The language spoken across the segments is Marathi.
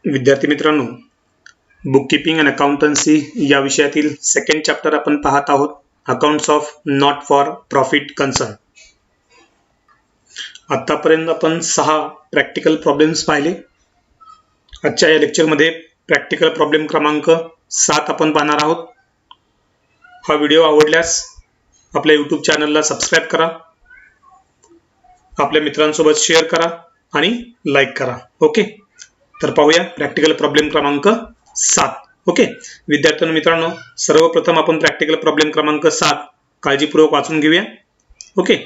विद्यार्थी मित्रांनो, बुककीपिंग अँड अकाउंटन्सी या विषयातील सेकंड चॅप्टर आपण पाहत आहोत. Accounts of not for profit concern. आतापर्यंत आपण 6 प्रॅक्टिकल प्रॉब्लेम्स पाहिले. आजच्या या लेक्चरमध्ये प्रॅक्टिकल प्रॉब्लेम क्रमांक 7 आपण पाहणार आहोत. हा व्हिडिओ आवडल्यास आपल्या YouTube चॅनलला सबस्क्राइब करा, आपल्या मित्रांसोबत शेअर करा आणि लाईक करा. ओके, तर पाहूया प्रॅक्टिकल प्रॉब्लेम क्रमांक 7. ओके विद्यार्थ्यांनो मित्रांनो, सर्वप्रथम आपण प्रॅक्टिकल प्रॉब्लेम क्रमांक 7 काळजीपूर्वक वाचून घेऊया. Okay,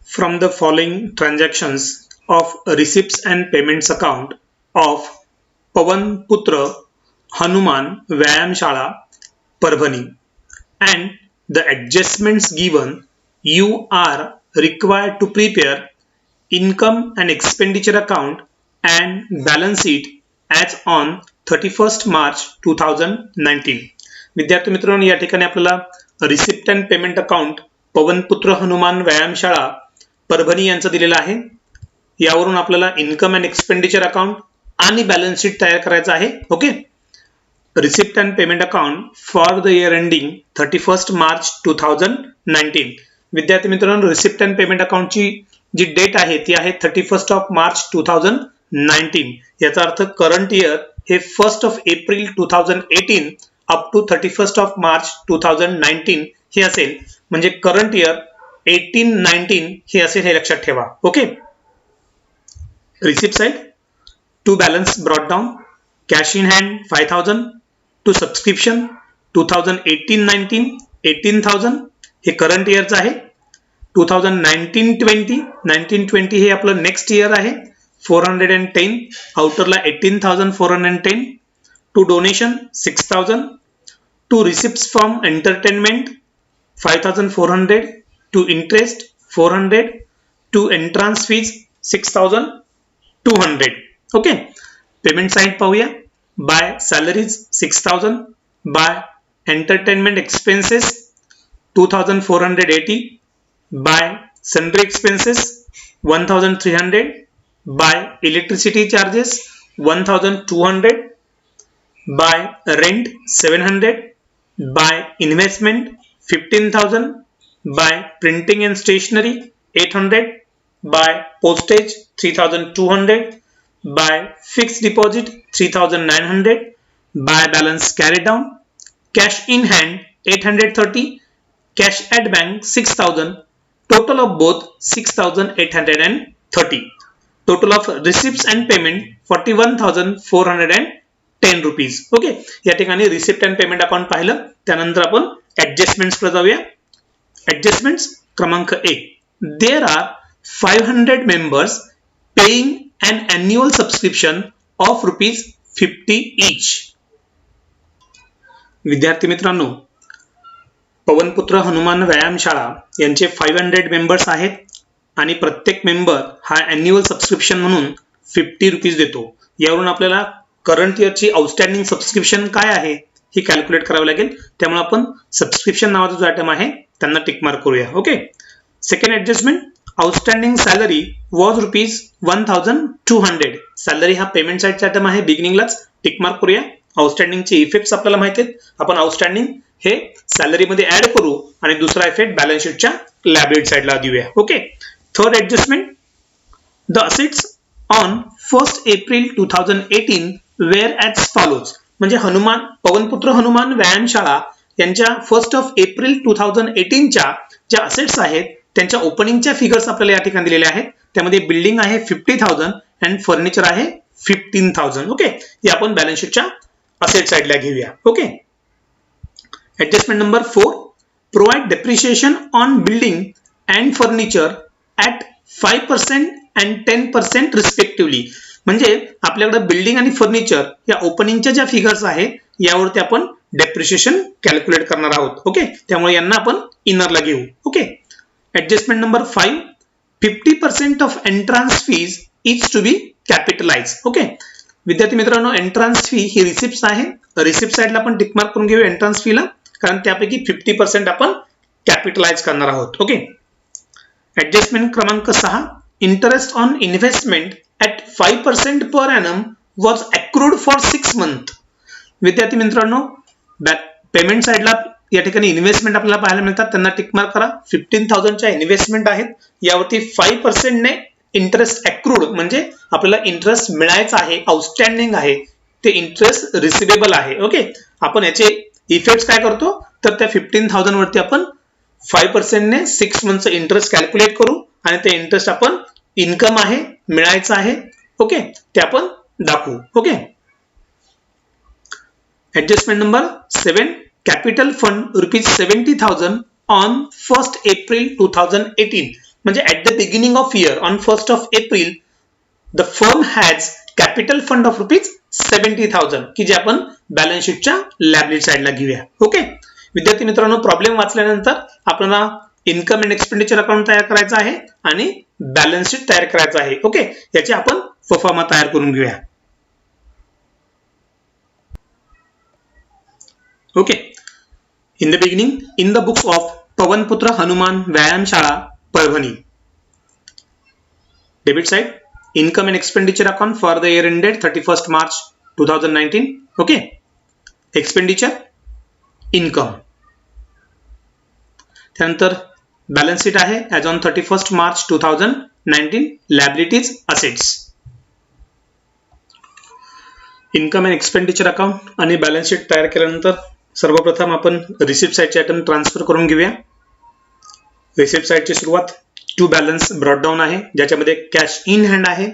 from the following transactions of receipts and payments account of Pavan Putra Hanuman Vyayamshala Parbhani and the adjustments given, you are required to prepare income and expenditure account and balance sheet as on 31st March 2019. विद्यार्थी मित्रांनो, या ठिकाणी आपल्याला receipt and payment account Pavanputra Hanuman Vyayamshala Parbhani यांचं दिलेलं आहे. यावरून आपल्याला इन्कम अँड एक्सपेंडिचर अकाउंट आणि बॅलन्स शीट तयार करायचं आहे. Okay, receipt and payment account for the year ending 31st March 2019. विद्यार्थी मित्रांनो, रिसिप्ट अँड पेमेंट अकाउंटची जी डेट आहे ती आहे 31st of March 2019. याचा अर्थ करंट इयर हे 1st of April 2018 up to 31st of March 2019 हे असेल. म्हणजे करंट इयर 18-19 हे असेल, हे लक्षात ठेवा. Okay, receipt side to balance brought down, cash in hand 5000, to subscription 2018-19 18,000 हे करंट इयरचं आहे. 2019-20 हे आपलं नेक्स्ट इयर आहे 410, आउटरला 18,410, to donation 6,000, to receipts from entertainment 5,400, to interest 400, to entrance fees 6,200. Okay, payment side पाहूया. By salaries 6,000, by entertainment expenses 2,480, by sundry expenses 1,300, by electricity charges 1,200, by rent 700, by investment 15,000, by printing and stationery 800, by postage 3,200, by fixed deposit 3,900, by balance carry down, cash in hand 830, cash at bank 6,000, total of both 6,830. Total of receipts and payment 41,410 rupees. Okay, या ठिकाणी रिसिप्ट अँड पेमेंट अकाउंट पाहिलं. त्यानंतर आपण ऍडजस्टमेंट्स कडे जाऊया. ऍडजस्टमेंट्स क्रमांक 1. There are 500 members paying an annual subscription of ₹50 each. विद्यार्थी मित्रांनो, पवनपुत्र हनुमान व्यायामशाळा यांचे 500 मेंबर्स आहेत आणि प्रत्येक मेंबर हा अॅन्युअल सबस्क्रिप्शन म्हणून ₹50 देतो. यावरून आपल्याला करंट इयरची आउटस्टँडिंग सबस्क्रिप्शन काय आहे ही कॅल्क्युलेट करावी लागेल. त्यामुळे आपण सबस्क्रिप्शन नावाचा जो आयटम आहे त्यांना टिक मार्क करूया. Okay, second adjustment. Outstanding salary was ₹1,200. Salary हा पेमेंट साइडचा आयटम आहे, बिगिनिंगलाच टिक मार्क करूया. आउटस्टँडिंगचे इफेक्ट्स आपल्याला माहिती आहेत. आपण आउटस्टँडिंग हे सॅलरी मध्ये ऍड करू आणि दुसरा इफेक्ट बॅलन्स शीटच्या लायबिलिटी साइडला देऊया. Okay, third adjustment. The assets on 1st April 2018 wear as follows. म्हणजे पवनपुत्र हनुमान व्यायामशाळा यांच्या 1st of April 2018 च्या ज्या असेट्स आहेत त्यांच्या ओपनिंगच्या फिगर्स आपल्याला या ठिकाणी दिलेल्या आहेत. त्यामध्ये बिल्डिंग आहे 50,000 अँड फर्निचर आहे 15,000. ओके, हे आपण बॅलन्स शीटच्या असेट साइडला घेऊया. Okay, adjustment number 4. Provide depreciation on building and furniture at 5% and 10% respectively. म्हणजे आपल्याकडे बिल्डिंग आणि फर्निचर या ओपनिंगच्या ज्या फिगर्स आहेत यावरती आपण डेप्रिशिएशन कॅल्क्युलेट करणार आहोत. ओके, त्यामुळे यांना आपण इनरला घेऊ. Okay, adjustment number 5. 50% off entrance fees is to be capitalize. Okay, विद्यार्थी मित्रांनो, एंट्रान्स फी ही रिसिप्ट आहे. रिसिप्ट साइडला आपण टिक मार्क करून घेऊ एंट्रान्स फीला, कारण त्यापैकी 50% आपण कॅपिटलाइज करणार आहोत. ओके, ऍडजस्टमेंट क्रमांक 6. interest on investment at 5% per annum was accrued for 6 months. विद्यार्थी मित्रांनो, पेमेंट साइडला या ठिकाणी इन्व्हेस्टमेंट आपल्याला पाहायला मिळतात, त्यांना टिक मार्क करा. 15,000 च्या इन्व्हेस्टमेंट आहेत, यावरती 5% ने इंटरेस्ट अक्रूड म्हणजे आपल्याला इंटरेस्ट मिळायचा आहे, आउटस्टँडिंग आहे, ते इंटरेस्ट रिसिवेबल आहे. ओके, आपण याचे इफेक्ट काय करतो तर त्या 15,000 वरती आपण 5% ने 6 मंथचं इंटरेस्ट कॅल्क्युलेट करू आणि ते इंटरेस्ट आपण इन्कम आहे, मिळायचं आहे. ओके, ते आपण दाखवू. Okay, adjustment number 7, capital fund ₹70,000 on 1 April 2018. म्हणजे at the beginning of year on 1 April the firm has capital fund of ₹70,000 की जे आपण बॅलन्स शीटच्या लायबिलिटी साइडला घेऊया. ओके, विद्यार्थी मित्रांनो, प्रॉब्लेम वाचल्यानंतर आपल्याला इन्कम अँड एक्सपेंडिचर अकाउंट तयार करायचं आहे आणि बॅलन्स शीट तयार करायचं आहे. ओके, याचे आपण परफॉर्मा तयार करून घेऊया. Okay, in the beginning, in the books of Pavanputra Hanuman Vyayamshala Parbhani, debit side income and expenditure account for the year ended 31 March 2019. Okay, expenditure income, त्यानंतर बॅलन्स शीट आहे as on 31 March 2019, liabilities assets. Income and expenditure account आणि बॅलन्स शीट तयार केल्यानंतर सर्वप्रथम आपण रिसिप्ट साइडचे आयटम ट्रान्सफर करून घेऊया. रिसिप्ट साइडची सुरुवात टू बॅलन्स ब्रॉट डाऊन आहे, ज्याच्यामध्ये कॅश इन हँड आहे.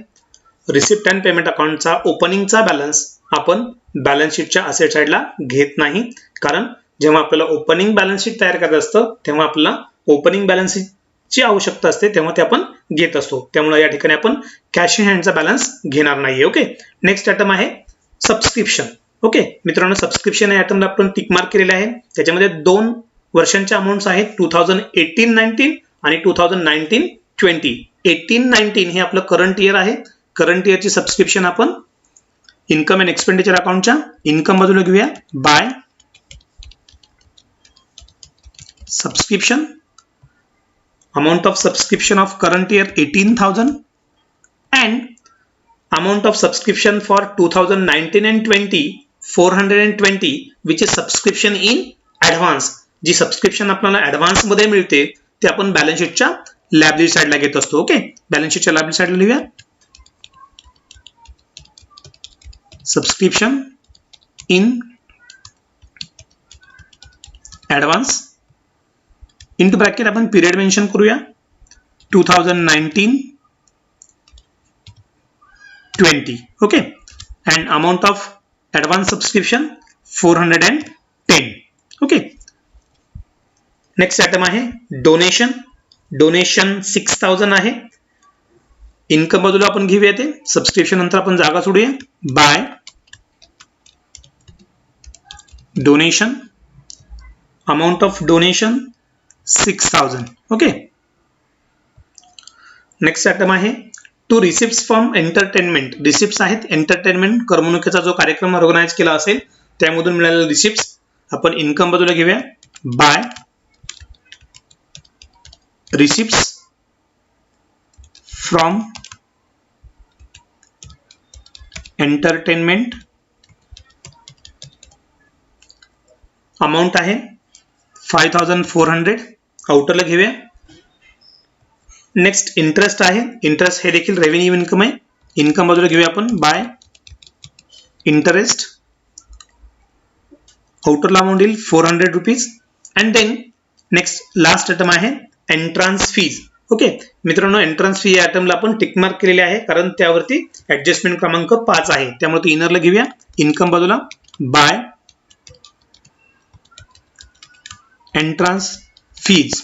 रिसिप्ट अँड पेमेंट अकाउंटचा ओपनिंगचा बॅलन्स आपण बॅलन्स शीटच्या असेट साइडला घेत नाही, कारण जेव्हा आपल्याला ओपनिंग बॅलन्स शीट तयार करायचं असतं तेव्हा आपल्याला ओपनिंग बॅलन्स शीटची आवश्यकता असते, तेव्हा ते आपण घेत असतो. त्यामुळे या ठिकाणी आपण कॅश इन हँडचा बॅलन्स घेणार नाहीये. ओके, नेक्स्ट आयटम आहे सबस्क्रिप्शन. ओके मित्रांनो, सबस्क्रिप्शन या आयटमला आपण टिक मार्क केलेले आहे. त्याच्यामध्ये 2 वर्षांच्या अमाउंट्स आहेत, 2018-19 आणि 2019-20. 18-19 हे आपलं करंट इयर आहे. करंट इयरची सबस्क्रिप्शन आपण इन्कम अँड एक्सपेंडिचर अकाउंटच्या इन्कम बाजूला घेऊया. By subscription, amount of subscription of current year 18,000 and amount of subscription for 2019 and 20 420 which is subscription in advance. जी सबस्क्रिप्शन आपल्याला ऍडव्हान्स मध्ये मिळते ते आपण बॅलन्स शीटच्या लायबिलिटी साइडला घेत असतो. ओके, बॅलन्स शीटच्या लायबिलिटी साइडला लिहूया subscription in advance, into bracket आपण पिरियड मेन्शन करूया 2019-20. Okay, and amount of advance subscription 410. Okay, next item आहे डोनेशन. डोनेशन 6,000 आहे. इन्कम बाजूला आपण घेऊया ते, सबस्क्रिप्शन नंतर आपण जागा सोडूया. By donation, amount of donation 6,000. Okay, next item आहे to receipts from entertainment. Receipts आहेत एंटरटेनमेंट, करमणुकीचा जो कार्यक्रम ऑर्गनाइज केला असेल त्यामधून मिळालेले रिसिप्ट्स आपण इन्कम बाजूला घेऊया. By receipts from entertainment, amount आहे 5,400, आउटरला घेऊया. नेक्स्ट इंटरेस्ट आहे. इंटरेस्ट हे देखील रेव्हेन्यू इन्कम आहे. इन्कम बाजूला घेऊया आपण. बाय इंटरेस्ट, आउटरला अमाउंट येईल ₹400. And then next last item आहे एंट्रान्स फीज. ओके मित्रांनो, एंट्रान्स फी या आयटमला आपण टिक मार्क केलेले आहे कारण त्यावरती ऍडजस्टमेंट क्रमांक 5 आहे, त्यामुळे तो इनरला घेऊया. इन्कम बाजूला. बाय एंट्रान्स फीज,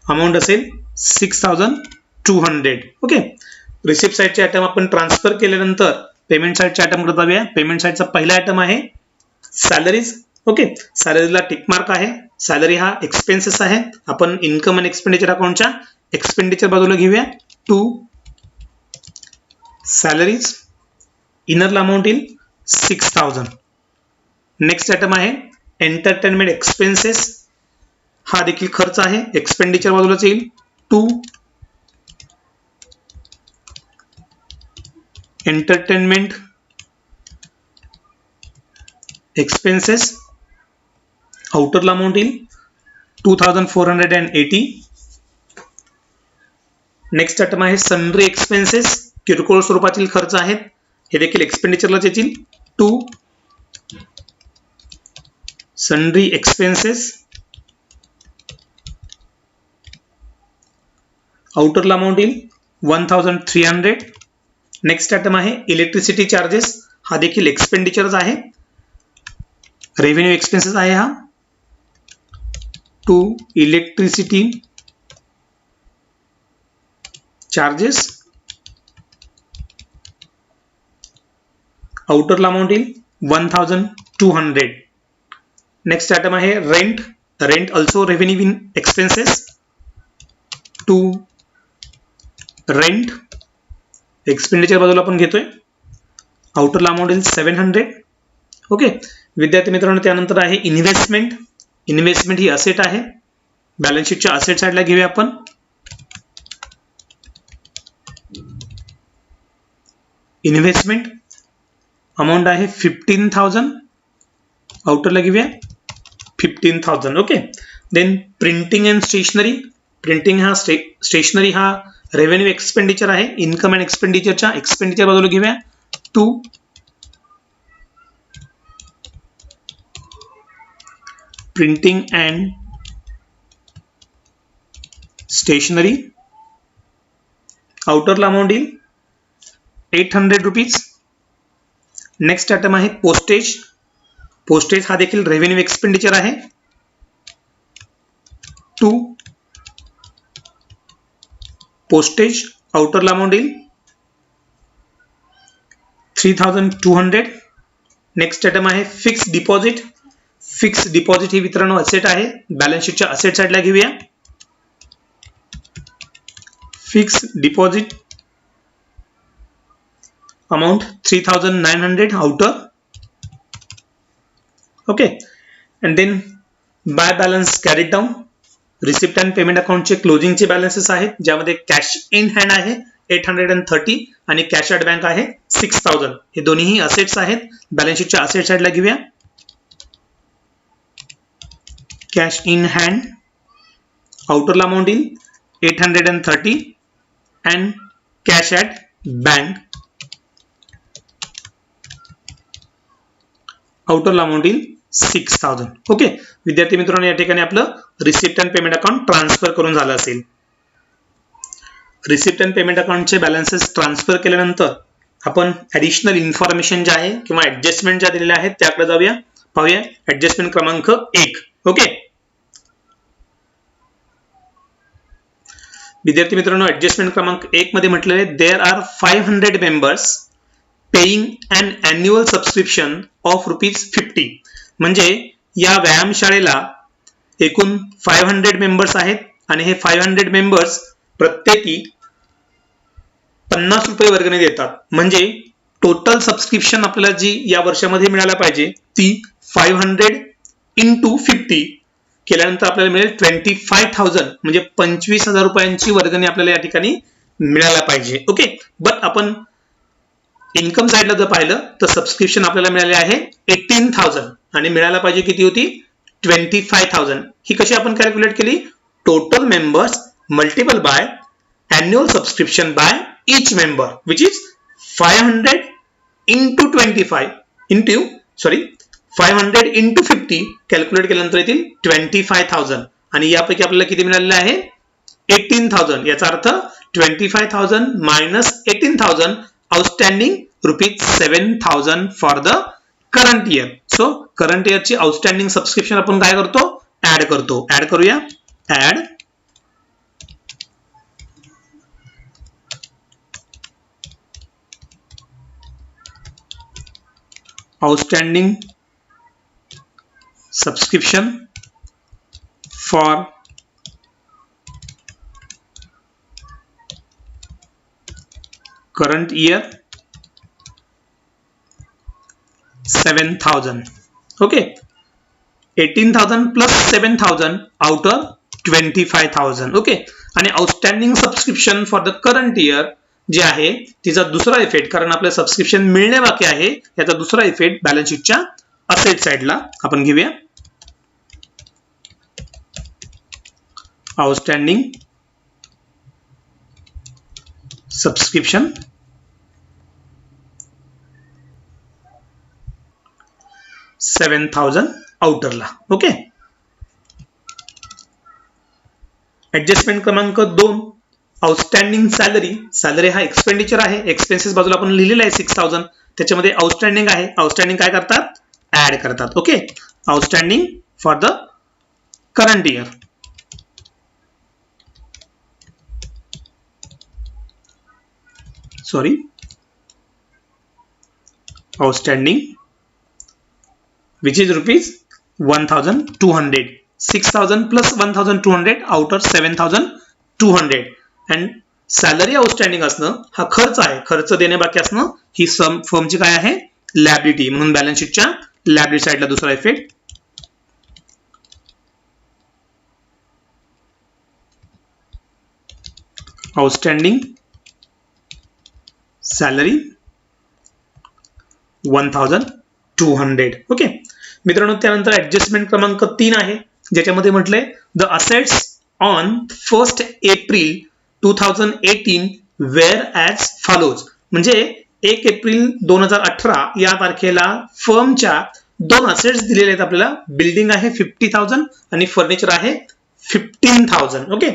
अमाउंट असेल 6,200. ओके, रिसिप्ट साइडचे आयटम आपण ट्रान्सफर केल्यानंतर पेमेंट साइडचे आयटम कडे जाऊया. पेमेंट साइडचा पहिला आयटम आहे सॅलरीज. ओके, सॅलरीला टिक मार्क आहे. सॅलरी हा एक्सपेन्सेस आहे. आपण इन्कम अँड एक्सपेंडिचर अकाउंटच्या एक्सपेंडिचर बाजूला घेऊया. टू सॅलरीज, इनरला अमाउंट येईल 6,000. नेक्स्ट आयटम आहे एंटरटेनमेंट एक्सपेन्सेस, हा देखील खर्च आहे. एक्सपेंडिचर बाजूलाच येईल. टू एंटरटेनमेंट एक्सपेन्सेस आउटरला अमाऊंट येईल 2480. नेक्स्ट आयटम आहे सन्ड्री एक्सपेन्सेस, किरकोळ स्वरूपातील खर्च आहेत, हे देखील एक्सपेंडिचरलाच येतील. 2 सन्ड्री एक्सपेन्सेस आउटरला अमाऊंट येईल 1300. नेक्स्ट आयटम आहे इलेक्ट्रिसिटी चार्जेस, हा देखील एक्सपेंडिचरच आहे, रेव्हेन्यू एक्सपेन्सेस आहे हा. 2 इलेक्ट्रिसिटी चार्जेस आउटरला अमाऊंट येईल 1200. नेक्स्ट आयटम आहे rent, rent also revenue in expenses. 2 rent expenditure बाजूला आपण घेतोय, आउटरला अमाऊंट येईल 700. ओके विद्यार्थी मित्रांनो, त्यानंतर आहे इन्व्हेस्टमेंट. इन्व्हेस्टमेंट ही असेट आहे, बॅलन्स शीटच्या असेट साइडला घेऊया आपण. इन्व्हेस्टमेंट अमाऊंट आहे 15,000, आउटरला घेऊया 15,000. Okay then printing and stationery, printing हा स्टेशनरी हा रेव्हेन्यू एक्सपेंडिचर आहे, इन्कम अँड एक्सपेंडिचरच्या एक्सपेंडिचर बाजूला घेऊया 2 प्रिंटिंग अँड स्टेशनरी आउटरला अमाऊंट येईल 800 रुपीज. नेक्स्ट आयटम आहे पोस्टेज, पोस्टेज हा देखील रेव्हेन्यू एक्सपेंडिचर आहे 2 पोस्टेज आउटरला अमाऊंट येईल 3200. नेक्स्ट आयटम आहे फिक्स डिपॉझिट, फिक्स डिपॉझिट ही मित्रांनो असेट आहे, बॅलन्स शीटच्या असेट साइडला घेऊया. Fix deposit amount 3900 outer. Okay and then by balance carried down, receipt and payment अकाउंटचे क्लोजिंगचे बॅलन्सेस आहेत, ज्यामध्ये कॅश इन हँड आहे 830 आणि कॅश ॲट बँक आहे 6000. हे दोन्हीही असेट्स आहेत, बॅलन्स शीटच्या असेट साइडला घेऊया. कॅश इन हँड आउटरला अमाऊंट येईल 830 अँड कॅश ॲट बँक आउटरला अमाऊंट येईल 6000. ओके विद्यार्थी मित्रांनो, या ठिकाणी आपलं receipt and payment account transfer करून झालं असेल. रिसिप्ट अँड पेमेंट अकाउंटचे बॅलन्सेस ट्रान्सफर केल्यानंतर आपण ॲडिशनल इन्फॉर्मेशन ज्या आहे किंवा ॲडजस्टमेंट ज्या दिलेल्या आहेत त्याकडे जाऊया, पाहूया. ॲडजस्टमेंट क्रमांक 1. ओके विद्यार्थी मित्रांनो, ॲडजस्टमेंट क्रमांक 1 मध्ये म्हटलेले आहे there are 500 members paying an annual subscription of ₹50. म्हणजे या व्यायामशाळेला एकूण 500 मेंबर्स आहेत आणि हे 500 मेंबर्स प्रत्येकी ₹50 वर्गणी देतात. म्हणजे टोटल सबस्क्रिप्शन आपल्याला जी या वर्षामध्ये मिळायला पाहिजे ती 500 into 50 केल्यानंतर आपल्याला मिळेल 25,000, म्हणजे 25,000 रुपयांची वर्गणी आपल्याला या ठिकाणी मिळायला पाहिजे. ओके बट आपण इन्कम साइडला जर पाहिलं तर सबस्क्रिप्शन आपल्याला मिळाले आहे 18,000 आणि मिळायला पाहिजे किती होती 25,000. ही कशी आपण कॅल्क्युलेट केली, total members multiple bye annual subscription by each member which is 500 into 500 into 50 calculate केल्यानंतर येतील 25,000 आणि यापैकी आपल्याला किती मिळालेले आहे 18,000. याचा अर्थ 25,000 minus 18,000 outstanding ₹7,000 for the current year. So current इयरची आउटस्टँडिंग सबस्क्रिप्शन आपण काय करतो, ऍड करतो. ऍड करूया, add outstanding subscription for current year 7,000. okay 18,000 plus 7,000 outer 25,000. okay आणि outstanding subscription for the current year जे आहे तिचा दुसरा इफेक्ट, कारण आपल्या सबस्क्रिप्शन मिळणे बाकी आहे, याचा दुसरा इफेक्ट बॅलन्स शीटच्या असेट साइडला आपण घेऊया. Outstanding subscription $7,000 आउटरला. ओके. ऍडजस्टमेंट क्रमांक 2, आउटस्टँडिंग सॅलरी. सॅलरी हा एक्सपेंडिचर आहे, एक्सपेन्सेस बाजूला आपण लिहिलेला आहे 6,000, त्याच्यामध्ये आउटस्टँडिंग आहे. आउटस्टँडिंग काय करतात? ऍड करतात. Okay. Outstanding for the current year. Sorry, outstanding which is rupees 1,200. 6,000 plus 1,200 outer 7,200. and salary outstanding असणं हा खर्च आहे, खर्च देणे बाकी असणं ही फर्मची काय आहे? लॅबिलिटी. म्हणून बॅलन्स शीटच्या लॅबिलिटी साइडला दुसरा इफेक्ट. Outstanding salary 1,200. ओके मित्रांनो, त्यानंतर ऍडजस्टमेंट क्रमांक 3 आहे, ज्याच्यामध्ये म्हटलंय the assets on 1 April 2018 wear as follows. म्हणजे 1 एप्रिल 2018 या तारखेला फर्मच्या 2 असेट्स दिलेले आहेत आपल्याला. बिल्डिंग आहे 50,000 आणि फर्निचर आहे 15,000. ओके.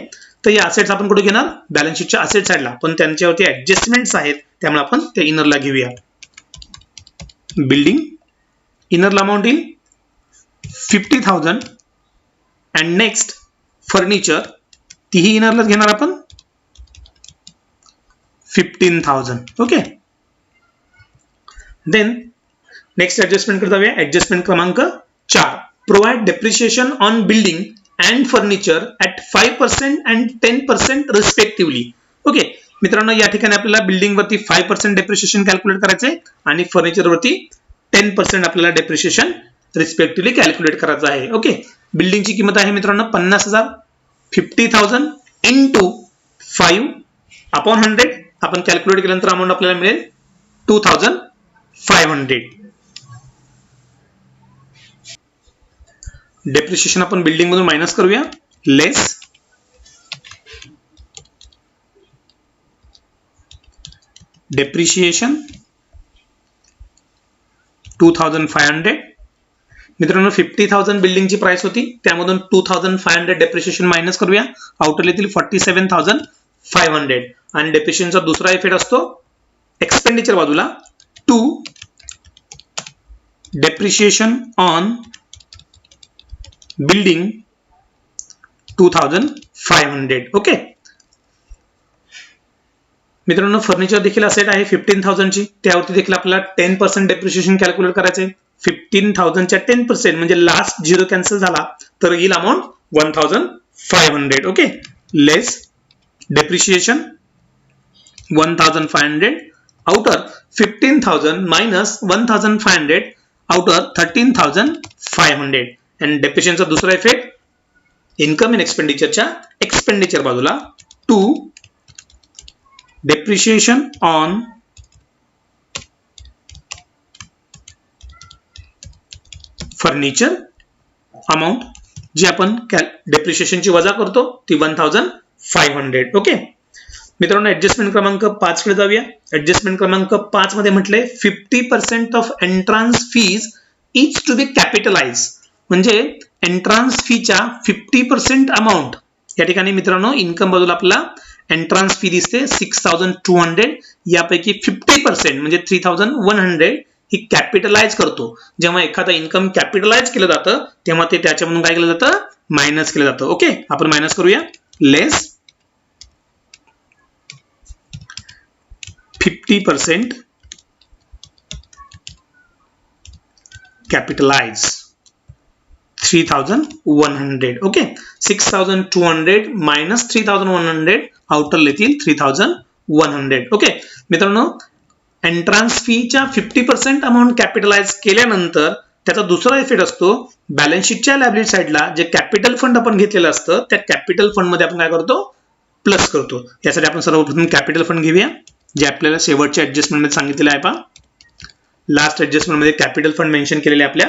तर या असेट्स आपण कुठे घेणार? बॅलन्स शीटच्या असेट साइडला, पण त्यांच्यावरती ऍडजस्टमेंट्स आहेत, त्यामुळे आपण त्या इनरला घेऊया. बिल्डिंग इनरला अमाउंट येईल 50,000 अँड नेक्स्ट फर्निचर तीही इनरलाच घेणार आपण 15,000. ओके. देन नेक्स्ट ऍडजस्टमेंट करता जाऊया. ऍडजस्टमेंट क्रमांक 4, provide depreciation on building and furniture at 5% and 10% respectively. Okay मित्रांनो, या ठिकाणी आपल्याला बिल्डिंग वरती 5% डेप्रिशिएशन कॅल्क्युलेट करायचे आणि फर्निचर वरती 10% आपल्याला डेप्रिशिएशन रिस्पेक्टिव्हली कॅल्क्युलेट करायचं आहे. ओके. बिल्डिंगची किंमत आहे मित्रांनो 50,000. 50,000 इंटू 5 अपॉन 100 आपण कॅल्क्युलेट केल्यानंतर अमाऊंट आपल्याला मिळेल 2,500. डेप्रिशिएशन आपण बिल्डिंग मधून मायनस करूया. लेस डेप्रिशिएशन 2,500. मित्रांनो 50,000 बिल्डिंगची प्राइस होती, त्यामधून 2,500 डेप्रिशिएशन मायनस करूया. आउटर येतील 47,500 आणि डेप्रिशिएशनचा दुसरा इफेक्ट असतो एक्सपेंडिचर बाजूला 2 डेप्रिशिएशन ऑन बिल्डिंग 2,500. ओके मित्रांनो, फर्निचर देखील असेट आहे 15,000 ची, त्यावरती देखील आपल्याला 10% डेप्रिशिएशन कॅल्क्युलेट करायचे. 15,000च्या 10% म्हणजे लास्ट झिरो कॅन्सल झाला तर येईल amount 1,500. Okay. Less depreciation 1,500 outer 15,000 minus 1,500 outer 13,500 and डेप्रिशिएशनचा दुसरा इफेक्ट इन्कम इन एक्सपेंडिचरच्या एक्सपेंडिचर बाजूला 2 डेप्रिशिएशन ऑन फर्निचर अमाऊंट जी आपण डेप्रिशिएशनची वजा करतो ती 1,500. ओके मित्रांनो, ऍडजस्टमेंट क्रमांक 5 कडे जाऊया. ऍडजस्टमेंट क्रमांक 5 मध्ये म्हटलंय 50% off entrance fees is to be capitalize. म्हणजे एंट्रान्स फीच्या 50% अमाऊंट या ठिकाणी मित्रांनो इन्कम बाजूला आपला एंट्रान्स फी दिसते 6,200. यापैकी 50% म्हणजे 3,100 ही कॅपिटलाइज करतो. जेव्हा एखादा इन्कम कॅपिटलाइज केलं जातं तेव्हा ते त्याच्यामधून काय केलं जातं? मायनस केलं जातं. ओके, आपण मायनस करूया. लेस 50% कॅपिटलाइज 3,100. ओके, 6,200 मायनस 3,100 आउटर येतील 3,100. ओके मित्रांनो, एंट्रान्स फीच्या 50% अमाऊंट कॅपिटलाइज केल्यानंतर त्याचा दुसरा इफेक्ट असतो बॅलन्स शीटच्या लायबिलिटी साइडला जे कॅपिटल फंड आपण घेतलेलं असतं त्या कॅपिटल फंड मध्ये आपण काय करतो? प्लस करतो. यासाठी आपण सर्वप्रथम कॅपिटल फंड घेऊया. जे आपल्याला शेवटच्या ॲडजस्टमेंटमध्ये सांगितलेलं आहे पहा. लास्ट ॲडजस्टमेंटमध्ये कॅपिटल फंड मेन्शन केलेले आपल्या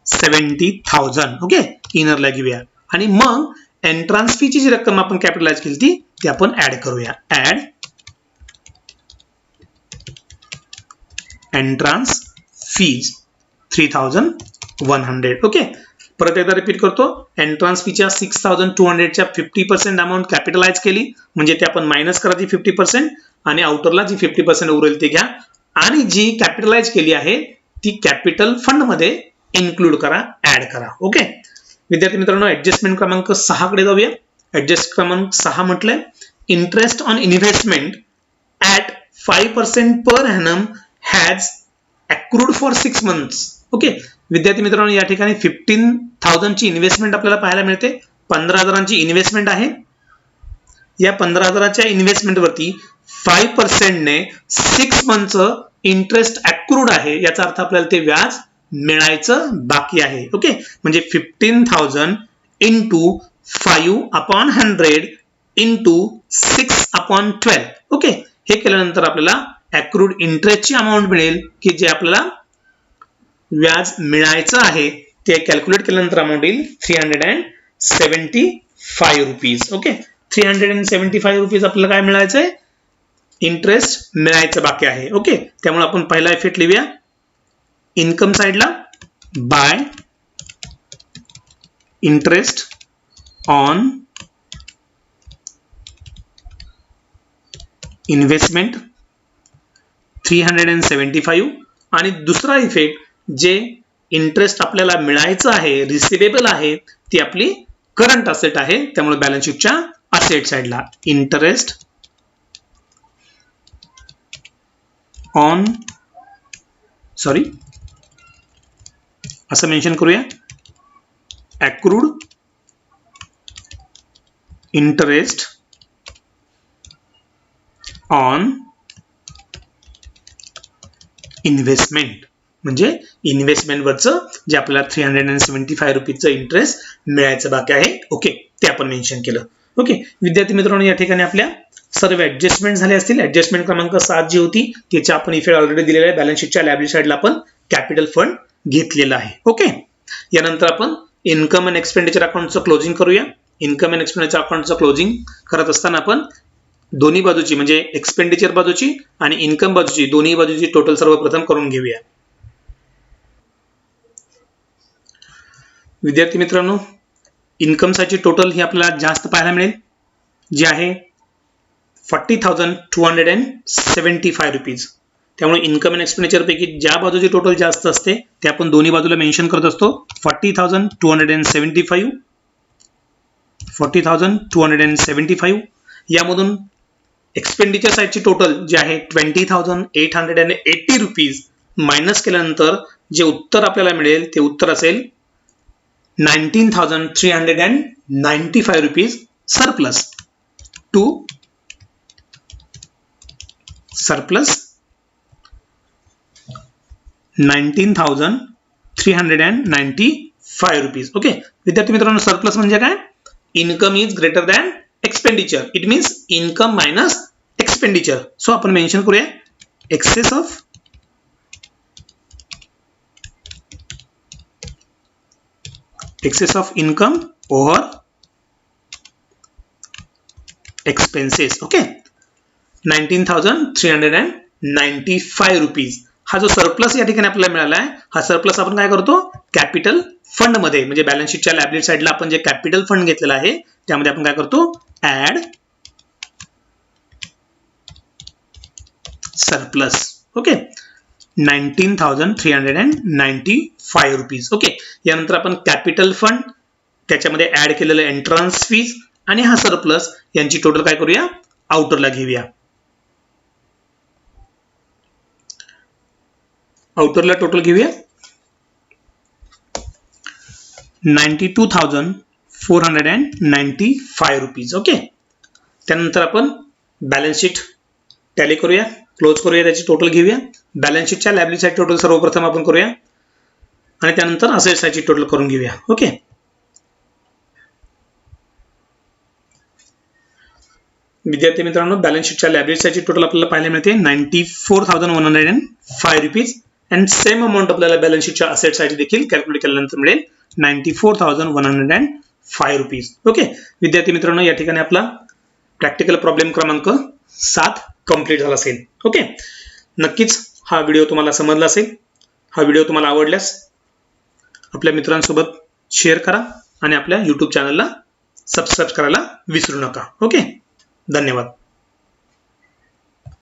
70,000. ओके, इनरला घेऊया आणि मग एंट्रन्स फीची जी रक्कम आपण कॅपिटलाइज केली ती आपण ऍड करूया. Add entrance fees 3,100. ओके, परत एकदा रिपीट करतो. एंट्रन्स फीच्या 6,200च्या 50% अमाऊंट कॅपिटलाइज केली म्हणजे ते आपण मायनस करा ती 50% आणि आउटरला जी 50% उरेल ते घ्या आणि जी कॅपिटलाइज केली आहे ती कॅपिटल फंड मध्ये इन्क्लूड करा, ऍड करा. ओके विद्यार्थी मित्रांनो, ऍडजस्टमेंट क्रमांक 6 कडे जाऊया. ऍडजस्ट क्रमांक 6 म्हटलंय interest on investment at 5% per annum has accrued for 6 months. Okay विद्यार्थी मित्रांनो, या ठिकाणी 15,000 ची इन्व्हेस्टमेंट आपल्याला पाहायला मिळते. 15,000 ची इन्व्हेस्टमेंट आहे. या 15,000च्या इन्व्हेस्टमेंट वरती 5% ने 6 मंथच इंटरेस्ट अक्रूड आहे. याचा अर्थ आपल्याला ते व्याज मिळायचं बाकी आहे. ओके म्हणजे 15,000 इंटू 5/100 इंटू 6/12. ओके हे केल्यानंतर आपल्याला अक्रूड इंटरेस्टची अमाऊंट मिळेल की जे आपल्याला व्याज मिळायचं आहे ते कॅल्क्युलेट केल्यानंतर अमाऊंट येईल 375 रुपीज. ओके 375 रुपीज आपल्याला काय मिळायचंय, इंटरेस्ट मिळायचं बाकी आहे. ओके त्यामुळे आपण पहिला इफेक्ट लिहूया इन्कम साइडला. बाय इंटरेस्ट ऑन इन्व्हेस्टमेंट 375 आणि दुसरा इफेक्ट जे इंटरेस्ट आपल्याला मिळायचं आहे, रिसिवेबल आहे, ती आपली करंट असेट आहे. त्यामुळे बॅलन्स शीटच्या असेट साइडला इंटरेस्ट ऑन असं मेन्शन करूया अक्रूड इंटरेस्ट ऑन इन्व्हेस्टमेंट म्हणजे इन्व्हेस्टमेंट वरचं जे आपल्याला 375 रुपीजचं इंटरेस्ट मिळायचं बाकी आहे. ओके ते आपण मेन्शन केलं. ओके विद्यार्थी मित्रांनो, या ठिकाणी आपल्या सर्व ऍडजस्टमेंट झाले असतील. ऍडजस्टमेंट क्रमांक 7 जी होती त्याचा आपण इफेक्ट ऑलरेडी दिलेला आहे. बॅलन्स शीटच्या लायबिलिटी साइडला आपण कॅपिटल फंड घेतलेला आहे. ओके यानंतर आपण इन्कम अँड एक्सपेंडिचर अकाउंटचं क्लोजिंग करूया. इन्कम अँड एक्सपेंडिचर अकाउंटचं क्लोजिंग करत असताना आपण दोन्ही बाजूची म्हणजे एक्सपेंडिचर बाजूची आणि इन्कम बाजूची दोन्ही बाजूची टोटल सर्वप्रथम करून घेऊया. विद्यार्थी मित्रांनो, इन्कम साइडची टोटल ही आपल्याला जास्त पाहायला मिळेल जी आहे 40,275 रुपीज. त्यामुळे इन्कम अँड एक्सपेंडिचर पैकी ज्या बाजूची टोटल जास्त असते ते आपण दोन्ही बाजूला मेन्शन करत असतो. 40,275 यामधून एक्सपेंडिचर साइडची टोटल जी आहे 20,880 रुपीज मायनस केल्यानंतर जे उत्तर आपल्याला मिळेल ते उत्तर असेल 19,395 rupees surplus to surplus 19,395 rupees. Okay विद्यार्थी मित्रांनो, सरप्लस म्हणजे काय, income is greater than expenditure. It means income minus expenditure. So आपण मेन्शन करूया excess of income over expenses. Okay 19,395 rupees. हा जो सरप्लस या ठिकाणी आपल्याला मिळाला आहे हा सरप्लस आपण काय करतो, कॅपिटल फंड मध्ये म्हणजे बॅलन्स शीटच्या लायबिलिटी साइडला आपण जे कॅपिटल फंड घेतलेला आहे त्यामध्ये आपण काय करतो, add surplus. Okay 19,395 rupees. Okay यानंतर आपण कॅपिटल फंड त्याच्यामध्ये ऍड केलेलं एंट्रन्स फीज आणि हा सरप्लस यांची टोटल काय करूया, आउटरला घेऊया. आउटरला टोटल घेऊया 92,495 रुपीज. ओके त्यानंतर आपण बॅलन्स शीट टॅली करूया, क्लोज करूया, त्याची टोटल घेऊया. बॅलन्स शीटच्या लायबिलिटी साइड टोटल सर्वप्रथम आपण करूया आणि त्यानंतर असेट साइडची टोटल करून घेऊया. ओके विद्यार्थी मित्रांनो, बॅलन्स शीटच्या लायबिलिटीजची टोटल आपल्याला पाहायला मिळते 94,105 रुपीज अँड सेम अमाऊंट आपल्याला बॅलन्स शीटच्या असेट साठी देखील कॅल्क्युलेट केल्यानंतर मिळेल 94,105 रुपीज. ओके विद्यार्थी मित्रांनो, या ठिकाणी आपला प्रॅक्टिकल प्रॉब्लेम क्रमांक 7 कंप्लीट झाला असेल. ओके, नक्कीच हा व्हिडिओ तुम्हाला समजला असेल. हा व्हिडिओ तुम्हाला आवडल्यास आपल्या मित्रांसोबत शेअर करा आणि आपल्या YouTube चॅनलला सबस्क्राईब करायला विसरू नका. ओके, धन्यवाद.